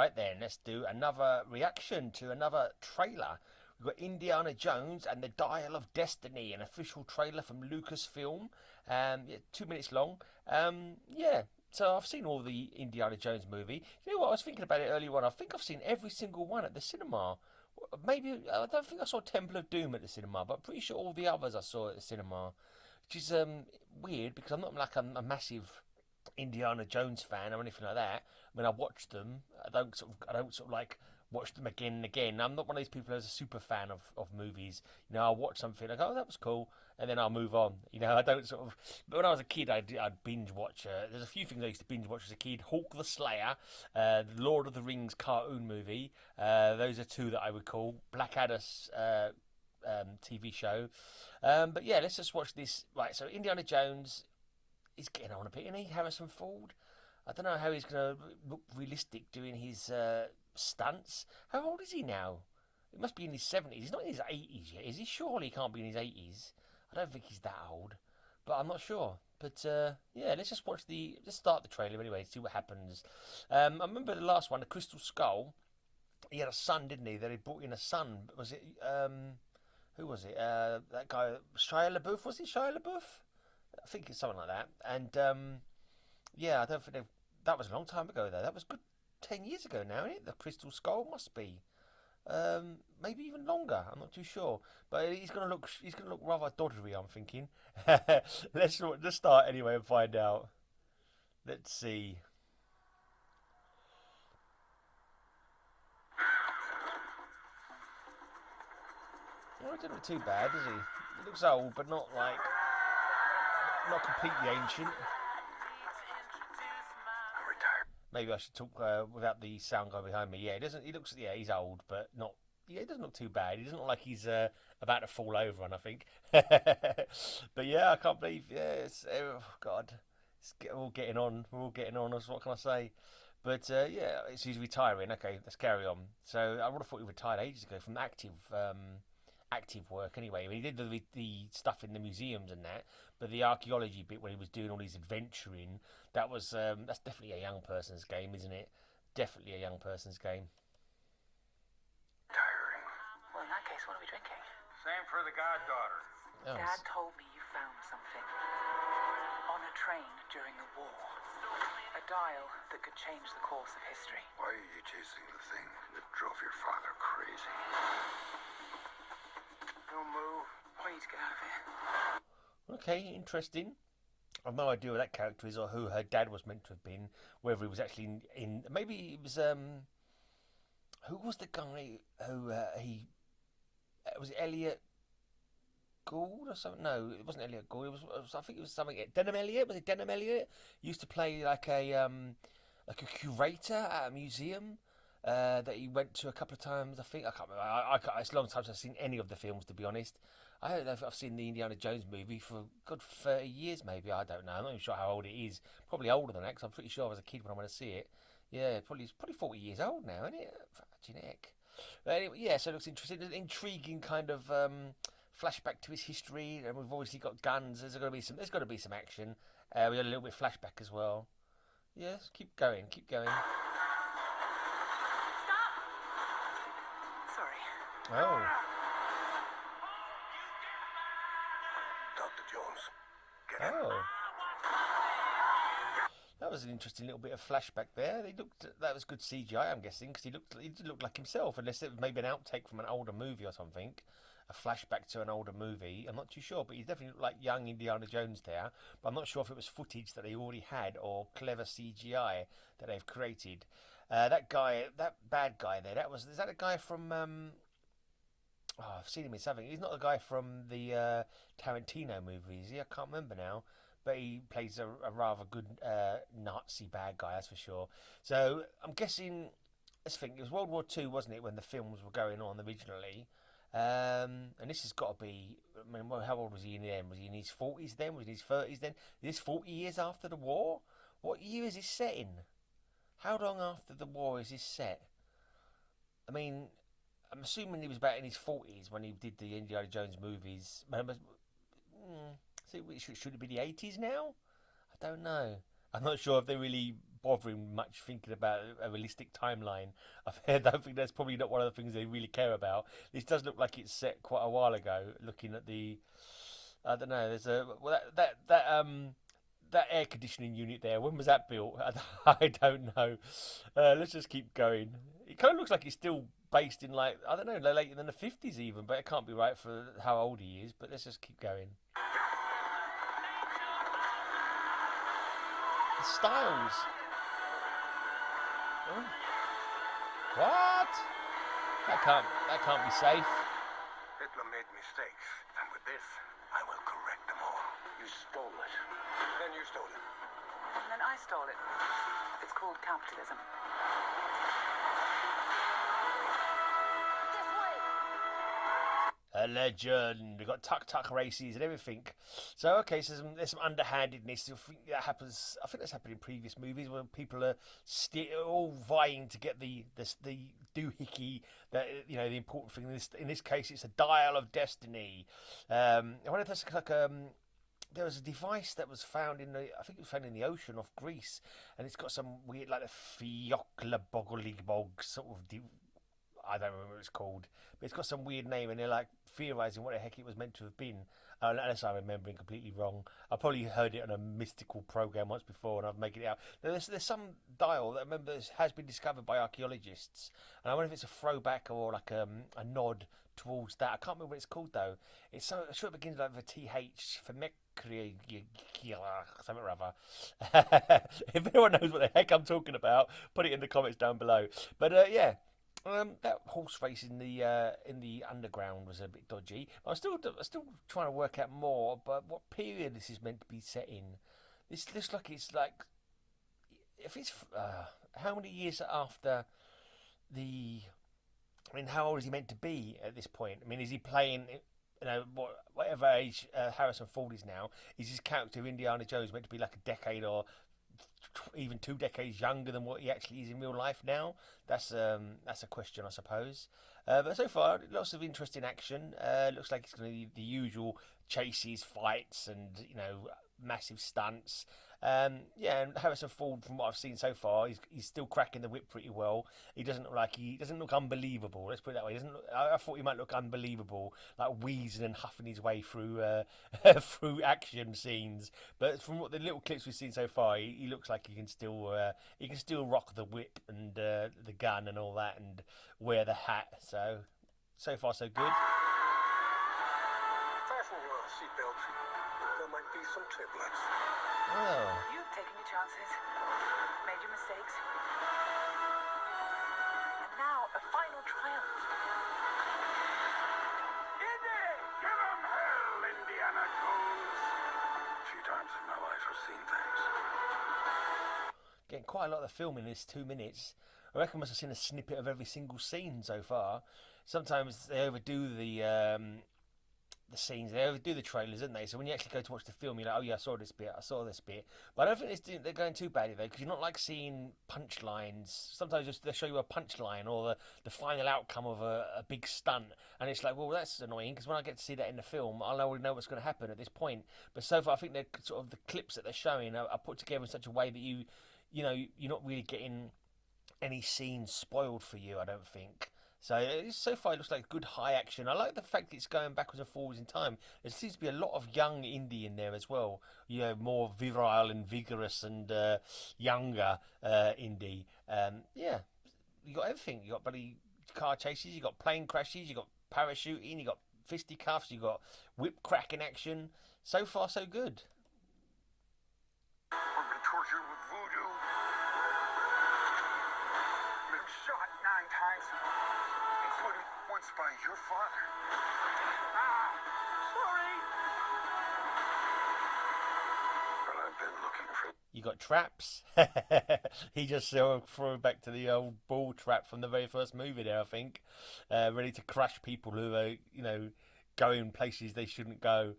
Right then, let's do another reaction to another trailer. We've got Indiana Jones and the Dial of Destiny, an official trailer from Lucasfilm. Yeah, 2 minutes long. Yeah, so I've seen all the Indiana Jones movie. You know what? I was thinking about it earlier on. I think I've seen every single one at the cinema. Maybe I don't think I saw Temple of Doom at the cinema, but I'm pretty sure all the others I saw at the cinema, which is weird because I'm not like a massive Indiana Jones fan or anything like that. I mean, I watch them. I don't sort of like watch them again and again. I'm not one of these people who's a super fan of movies. You know, I'll watch something like, oh, that was cool, and then I'll move on. You know, I don't sort of. But when I was a kid, I'd binge watch. There's a few things I used to binge watch as a kid: Hawk the Slayer, the Lord of the Rings cartoon movie. Those are two that I would call Blackadder's TV show. But yeah, let's just watch this. Right, so Indiana Jones. He's getting on a bit, isn't he? Harrison Ford. I don't know how he's going to look realistic doing his stunts. How old is he now? He must be in his 70s. He's not in his 80s yet, is he? Surely he can't be in his 80s. I don't think he's that old, but I'm not sure. But yeah, let's start the trailer anyway, see what happens. I remember the last one, the Crystal Skull. He had a son, didn't he? That he brought in a son. Was it who was it? That guy Shia LaBeouf. Was it Shia LaBeouf? I think it's something like that. And yeah, I don't think that was a long time ago though. That was good 10 years ago now, isn't it? The Crystal Skull must be. Maybe even longer. I'm not too sure, but he's gonna look rather doddery. I'm thinking. Let's start anyway and find out. Let's see. Well, he doesn't look too bad, does he? He looks old, but not completely ancient. Maybe I should talk without the sound guy behind me. Yeah, he doesn't. He looks. Yeah, he's old, but not. Yeah, he doesn't look too bad. He doesn't look like he's about to fall over. And I think. But yeah, I can't believe. Yeah, oh God, we're all getting on. We're all getting on. What can I say? But yeah, he's retiring. Okay, let's carry on. So I would have thought he retired ages ago from active work anyway. I mean, he did the stuff in the museums and that, but the archaeology bit when he was doing all his adventuring, that's definitely a young person's game, isn't it? Definitely a young person's game. Tiring. Well, in that case, what are we drinking? Same for the goddaughter. Oh, Dad told me you found something. On a train during the war. A dial that could change the course of history. Why are you chasing the thing that drove your father crazy? Don't move. Please get out of here. okay, interesting. I've no idea what that character is or who her dad was meant to have been. Whether he was actually in maybe it was who was the guy who he was it Elliot Gould or something? No, it wasn't Elliot Gould. I think it was something. Denham Elliot, was it Denham Elliot? He used to play like a curator at a museum that he went to a couple of times. I think I can't remember. It's a long time since I've seen any of the films, to be honest. I don't know if I've seen the Indiana Jones movie for a good 30 years, maybe. I don't know. I'm not even sure how old it is. Probably older than that, because I'm pretty sure I was a kid when I went to see it. Yeah, it's probably 40 years old now, isn't it? Genetic. But anyway, yeah, so it looks interesting. An intriguing kind of flashback to his history, and we've obviously got guns. There's got to be some action. We had a little bit of flashback as well. Yes, keep going, keep going. Sorry. Oh, Dr. Jones, get in. oh. That was an interesting little bit of flashback there. That was good CGI, I'm guessing, because he did look like himself, unless it was maybe an outtake from an older movie or something, a flashback to an older movie. I'm not too sure, but he definitely looked like young Indiana Jones there. But I'm not sure if it was footage that they already had or clever CGI that they've created. That bad guy there, is that a guy from? Oh, I've seen him in something. He's not the guy from the Tarantino movies, is he? I can't remember now. But he plays a rather good Nazi bad guy, that's for sure. So I'm guessing, let's think, it was World War II, wasn't it, when the films were going on originally? And this has got to be, I mean, how old was he in then? Was he in his 40s then? Was he in his 30s then? Is this 40 years after the war? What year is this set in? How long after the war is this set? I mean, I'm assuming he was about in his 40s when he did the Indiana Jones movies. So should it be the 80s now? I don't know. I'm not sure if they really bothering much thinking about a realistic timeline. I don't think that's probably not one of the things they really care about. This does look like it's set quite a while ago. Looking at the, I don't know. There's a well, that air conditioning unit there. When was that built? I don't know. Let's just keep going. It kind of looks like it's still based in like I don't know, later than the 50s even, but it can't be right for how old he is. But let's just keep going. The styles. Oh. What? That can't be safe. Hitler made mistakes, and with this, I will correct them all. You stole it. Then you stole it. And then I stole it. It's called capitalism. A legend. We've got tuck races and everything. So okay, so there's some underhandedness. I think that happens. I think that's happened in previous movies where people are all vying to get the doohickey. That the important thing in this case, it's a dial of destiny. I wonder if that's like there was a device that was found in I think it was found in the ocean off Greece, and it's got some weird like a Fiocla sort of. I don't remember what it's called, but it's got some weird name, and they're like theorising what the heck it was meant to have been. Unless I'm remembering completely wrong. I probably heard it on a mystical program once before, and I've making it out. There's some dial that I remember has been discovered by archaeologists, and I wonder if it's a throwback or like a nod towards that. I can't remember what it's called though. I'm sure it begins like with a TH for Mercury, something or other. If anyone knows what the heck I'm talking about, put it in the comments down below. But yeah. That horse race in the underground was a bit dodgy. I'm still trying to work out more. But what period this is meant to be set in? This looks like it's like if it's how many years after the? I mean, how old is he meant to be at this point? I mean, is he playing? Whatever age Harrison Ford is now, is his character Indiana Jones meant to be like a decade or even 2 decades younger than what he actually is in real life now? That's a question, I suppose. But so far, lots of interesting action. Looks like it's going to be the usual chases, fights, and massive stunts. And Harrison Ford, from what I've seen so far, he's still cracking the whip pretty well. He doesn't look unbelievable. Let's put it that way. I thought he might look unbelievable, like wheezing and huffing his way through through action scenes. But from what the little clips we've seen so far, he looks like he can still rock the whip and the gun and all that, and wear the hat. So far so good. Fasten your seatbelts. There might be some triplets. Oh. You've taken your chances, made your mistakes, and now a final triumph. Indy! Give 'em hell, Indiana Jones! A few times in my life I've seen things. Getting quite a lot of the film in this 2 minutes. I reckon I must have seen a snippet of every single scene so far. Sometimes they overdo the scenes, they overdo the trailers, don't they? So when you actually go to watch the film, you're like, oh yeah, I saw this bit. But I don't think they're going too badly though, because you're not like seeing punchlines. Sometimes they'll show you a punchline or the final outcome of a big stunt, and it's like, well, that's annoying, because when I get to see that in the film, I'll already know what's going to happen at this point. But so far, I think they're sort of the clips that they're showing are put together in such a way that you're not really getting any scenes spoiled for you, I don't think. So far it looks like good high action. I like the fact that it's going backwards and forwards in time. There seems to be a lot of young Indy in there as well. More virile and vigorous and younger Indy. You got everything. You got bloody car chases. You got plane crashes. You got parachuting. You got fisticuffs. You got whip cracking action. So far so good. I've been tortured with voodoo. Been shot 9 times. Including once by your father. Sorry! But I've been looking for... You got traps. He just threw back to the old ball trap from the very first movie there, I think. Ready to crush people who are, going places they shouldn't go.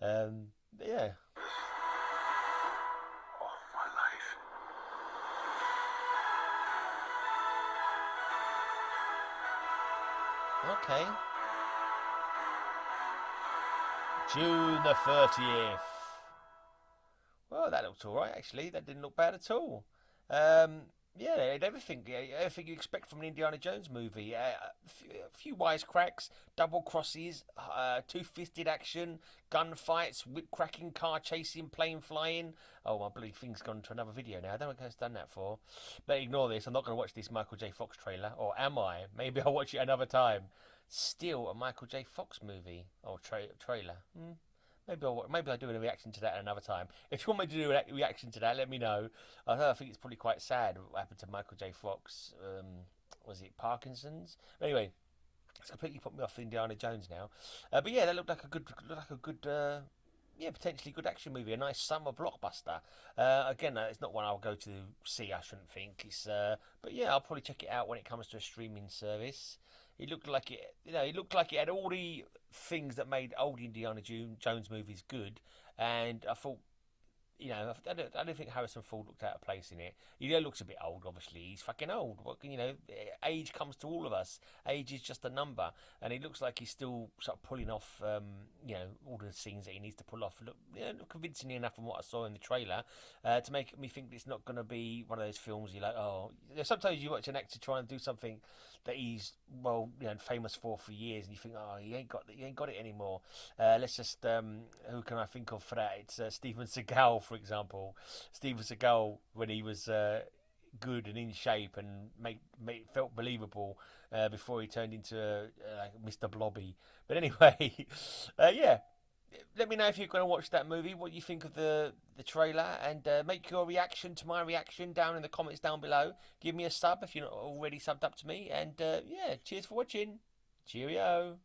Yeah. All my life. Okay. June the 30th. Well, that looked alright, actually. That didn't look bad at all. Yeah, everything you expect from an Indiana Jones movie. A few wisecracks, double crosses, two-fisted action, gunfights, whip cracking, car chasing, plane flying. Oh, my bloody thing's gone to another video now. I don't know what it's done that for. But ignore this. I'm not going to watch this Michael J. Fox trailer. Or am I? Maybe I'll watch it another time. Still a Michael J. Fox movie or trailer. Maybe I'll do a reaction to that another time. If you want me to do a reaction to that, let me know. I think it's probably quite sad what happened to Michael J. Fox. Was it Parkinson's? But anyway, it's completely put me off Indiana Jones now. But yeah, that looked like a good, yeah, potentially good action movie. A nice summer blockbuster. Again, it's not one I'll go to see. I shouldn't think. But yeah, I'll probably check it out when it comes to a streaming service. It looked like it looked like it had all the things that made old Indiana Jones movies good, and I thought, I don't think Harrison Ford looked out of place in it. He looks a bit old, obviously. He's fucking old. Age comes to all of us. Age is just a number, and it looks like he's still sort of pulling off, all the scenes that he needs to pull off. Look convincingly enough from what I saw in the trailer to make me think it's not going to be one of those films you're like, oh. Sometimes you watch an actor try and do something that he's famous for years, and you think, oh, he ain't got it anymore. Let's just who can I think of for that? It's Steven Seagal, for example. Steven Seagal, when he was good and in shape and felt believable before he turned into Mr. Blobby. But anyway, yeah. Let me know if you're going to watch that movie, what you think of the trailer, and make your reaction to my reaction down in the comments down below. Give me a sub if you're not already subbed up to me, and yeah, cheers for watching. Cheerio.